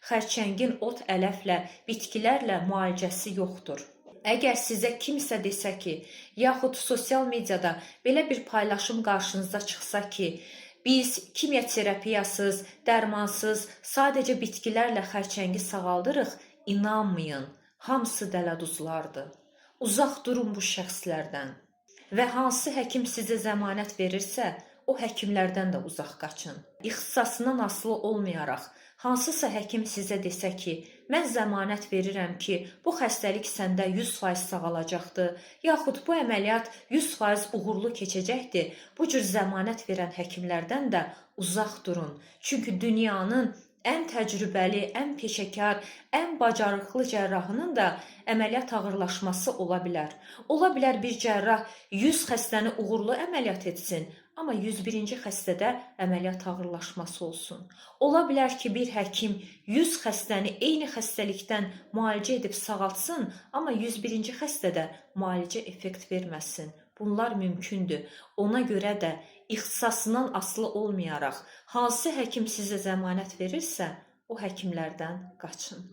xərçəngin ot, ələflə, bitkilərlə müalicəsi yoxdur. Əgər sizə kimsə desə ki, yaxud sosial mediada belə bir paylaşım qarşınıza çıxsa ki, biz kimya terapiyasız, dərmansız, sadəcə bitkilərlə xərçəngi sağaldırıq, inanmayın, hamısı dələduzlardır. Uzaq durun bu şəxslərdən. Və hansı həkim sizə zəmanət verirsə, o həkimlərdən də uzaq qaçın. İxtisasından asılı olmayaraq, hansısa həkim sizə desə ki, mən zəmanət verirəm ki, bu xəstəlik səndə 100% sağalacaqdır, yaxud bu əməliyyat 100% uğurlu keçəcəkdir, bu cür zəmanət verən həkimlərdən də uzaq durun. Çünki dünyanın ən təcrübəli, ən peşəkar, ən bacarıqlı cərrahının da əməliyyat ağırlaşması ola bilər. Ola bilər bir cərrah 100 xəstəni uğurlu əməliyyat etsin, amma 101-ci xəstədə əməliyyat ağırlaşması olsun. Ola bilər ki, bir həkim 100 xəstəni eyni xəstəlikdən müalicə edib sağaltsın, amma 101-ci xəstədə müalicə effekt verməsin. Bunlar mümkündür. Ona görə də ixtisasından asılı olmayaraq, hansı həkim sizə zəmanət verirsə, o həkimlərdən qaçın.